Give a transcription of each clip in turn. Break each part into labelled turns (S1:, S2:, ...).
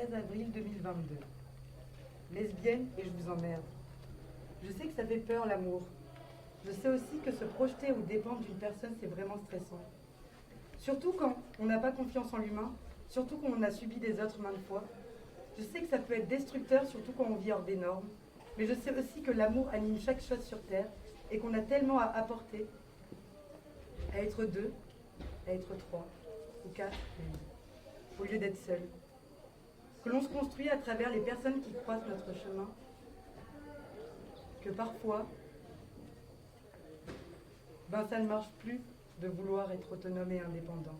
S1: 13 avril 2022. Lesbienne et je vous emmerde. Je sais que ça fait peur l'amour. Je sais aussi que se projeter ou dépendre d'une personne, c'est vraiment stressant. Surtout quand on n'a pas confiance en l'humain, surtout quand on a subi des autres maintes fois. Je sais que ça peut être destructeur, surtout quand on vit hors des normes. Mais je sais aussi que l'amour anime chaque chose sur Terre et qu'on a tellement à apporter, à être deux, à être trois, ou quatre, même, au lieu d'être seul. Que l'on se construit à travers les personnes qui croisent notre chemin. Que parfois, ça ne marche plus de vouloir être autonome et indépendant.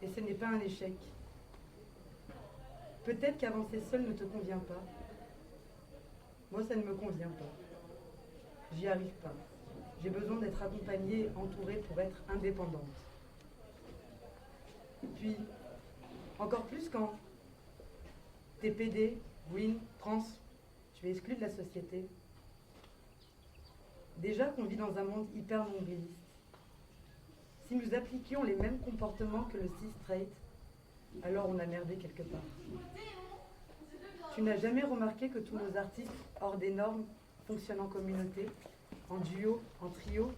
S1: Et ce n'est pas un échec. Peut-être qu'avancer seul ne te convient pas. Moi, ça ne me convient pas. J'y arrive pas. J'ai besoin d'être accompagnée, entourée pour être indépendante. Puis, encore plus quand t'es PD, Gwyn, trans, tu es exclu de la société. Déjà qu'on vit dans un monde hyper nombriliste. Si nous appliquions les mêmes comportements que le cis-straight, alors on a merdé quelque part. Tu n'as jamais remarqué que tous nos artistes hors des normes fonctionnent en communauté, en duo, en trio?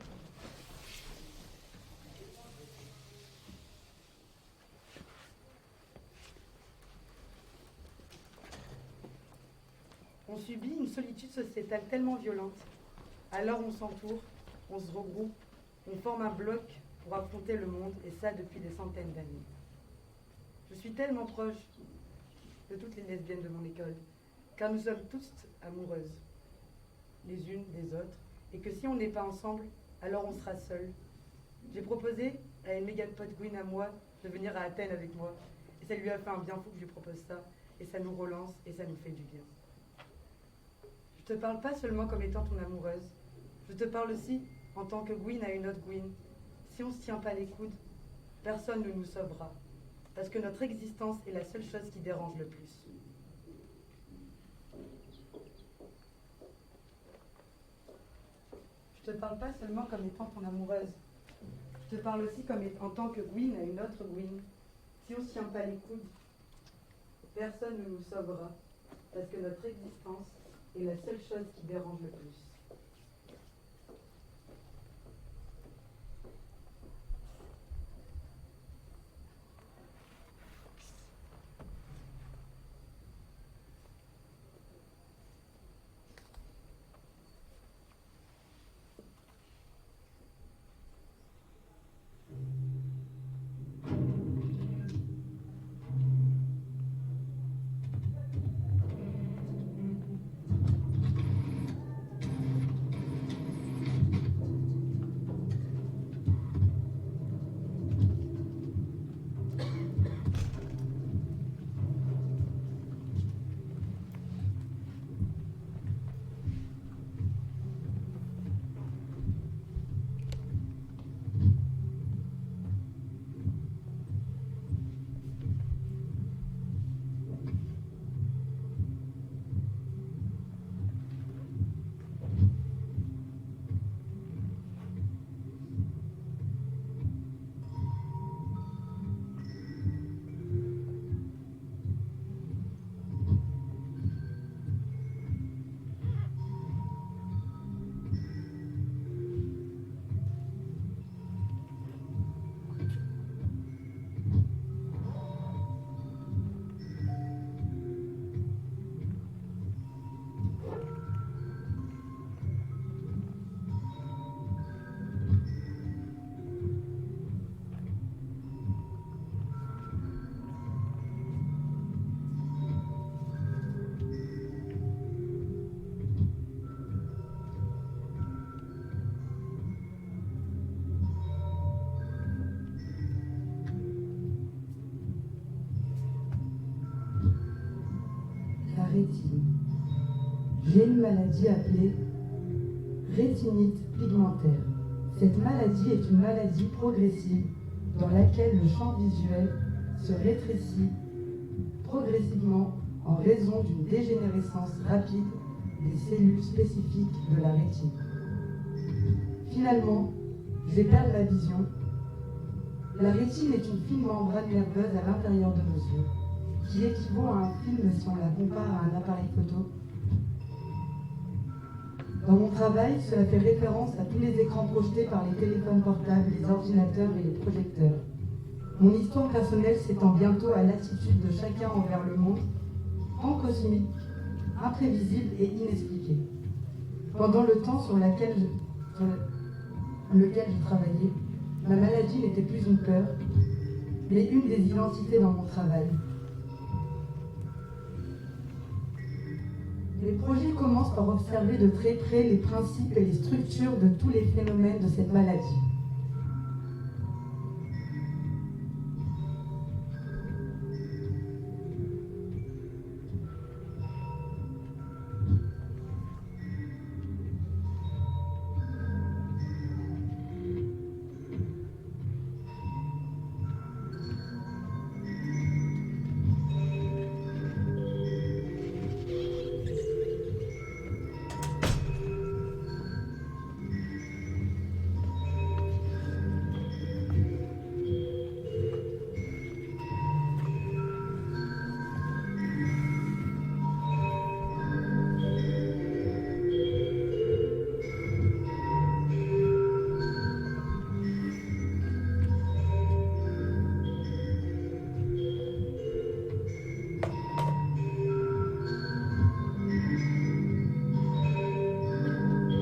S1: On subit une solitude sociétale tellement violente. Alors on s'entoure, on se regroupe, on forme un bloc pour affronter le monde, et ça depuis des centaines d'années. Je suis tellement proche de toutes les lesbiennes de mon école, car nous sommes toutes amoureuses, les unes des autres, et que si on n'est pas ensemble, alors on sera seuls. J'ai proposé à une méga pote Gwyn à moi de venir à Athènes avec moi, et ça lui a fait un bien fou que je lui propose ça, et ça nous relance, et ça nous fait du bien. Je te parle pas seulement comme étant ton amoureuse, je te parle aussi en tant que Gwyn à une autre Gwyn. Si on ne se tient pas les coudes, personne ne nous sauvera, parce que notre existence est la seule chose qui dérange le plus. Je te parle pas seulement comme étant ton amoureuse, je te parle aussi comme en tant que Gwyn à une autre Gwyn. Si on ne se tient pas les coudes, personne ne nous sauvera, parce que notre existence est la seule chose qui dérange le plus. Rétine. J'ai une maladie appelée rétinite pigmentaire. Cette maladie est une maladie progressive dans laquelle le champ visuel se rétrécit progressivement en raison d'une dégénérescence rapide des cellules spécifiques de la rétine. Finalement, je vais perdre la vision. La rétine est une fine membrane nerveuse à l'intérieur de nos yeux. qui équivaut à un film si on la compare à un appareil photo. Dans mon travail, cela fait référence à tous les écrans projetés par les téléphones portables, les ordinateurs et les projecteurs. Mon histoire personnelle s'étend bientôt à l'attitude de chacun envers le monde, en cosmique, imprévisible et inexpliqué. Pendant le temps sur lequel je travaillais, ma maladie n'était plus une peur, mais une des identités dans mon travail. Les projets commencent par observer de très près les principes et les structures de tous les phénomènes de cette maladie.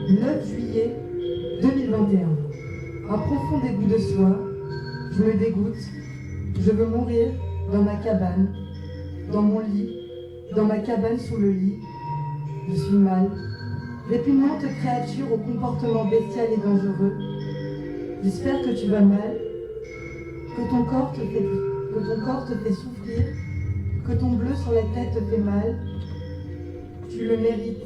S1: Le 9 juillet 2021. Un profond dégoût de soi, je me dégoûte, je veux mourir dans ma cabane, dans mon lit, dans ma cabane sous le lit. Je suis mal, répugnante créature au comportement bestial et dangereux. J'espère que tu vas mal, que ton corps te fait souffrir, que ton bleu sur la tête te fait mal. Tu le mérites.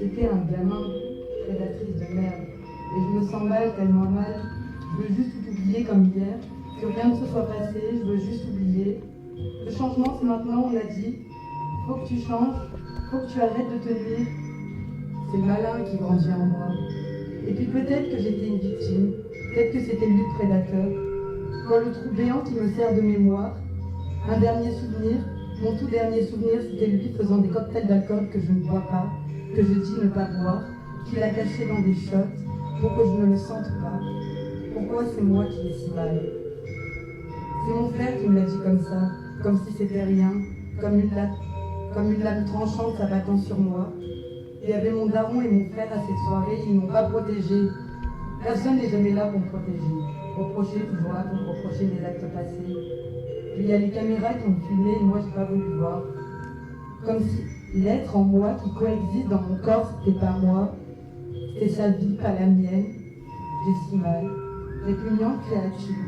S1: C'était un gamin, prédatrice de merde. Et je me sens mal, tellement mal. Je veux juste tout oublier comme hier. Que rien ne se soit passé, je veux juste oublier. Le changement, c'est maintenant, on l'a dit. Faut que tu changes, faut que tu arrêtes de te nuire. C'est le malin qui grandit en moi. Et puis peut-être que j'étais une victime, peut-être que c'était lui le prédateur. Quand le trou béant qui me sert de mémoire, un dernier souvenir, mon tout dernier souvenir, c'était lui faisant des cocktails d'alcool que je ne bois pas, que je dis ne pas boire, qu'il a caché dans des shots pour que je ne le sente pas. Pourquoi c'est moi qui ai si mal? C'est mon frère qui me l'a dit comme ça, comme si c'était rien, comme une lame tranchante s'abattant sur moi. Il y avait mon daron et mon frère à cette soirée, ils ne m'ont pas protégé. Personne n'est jamais là pour me protéger. Reprocher, toujours là pour me reprocher mes actes passés. Puis il y a les caméras qui ont filmé et moi je n'ai pas voulu voir. Comme si l'être en moi qui coexiste dans mon corps, c'était pas moi. C'était sa vie, pas la mienne. J'ai si mal. Répugnante créature.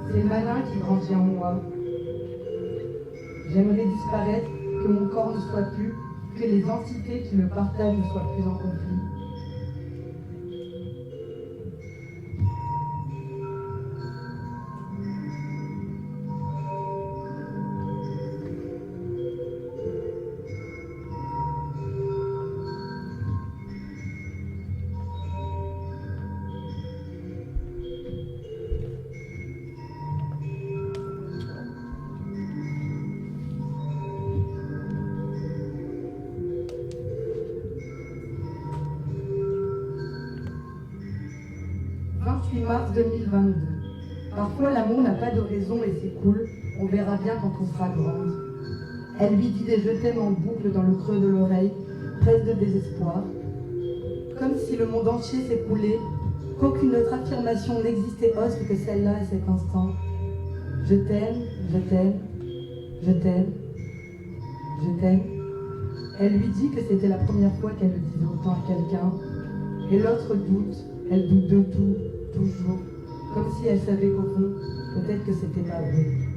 S1: C'est le malin qui grandit en moi. J'aimerais disparaître, que mon corps ne soit plus, que les entités qui le partagent ne soient plus en conflit. Mars 2022. Parfois l'amour n'a pas de raison et s'écoule, on verra bien quand on sera grande. Elle lui dit des je t'aime en boucle dans le creux de l'oreille, presque de désespoir. Comme si le monde entier s'écoulait, qu'aucune autre affirmation n'existait autre que celle-là à cet instant. Je t'aime, je t'aime, je t'aime, je t'aime. Elle lui dit que c'était la première fois qu'elle le disait autant à quelqu'un. Et l'autre doute, elle doute de tout. Toujours, comme si elle savait qu'au fond, peut-être que c'était pas vrai.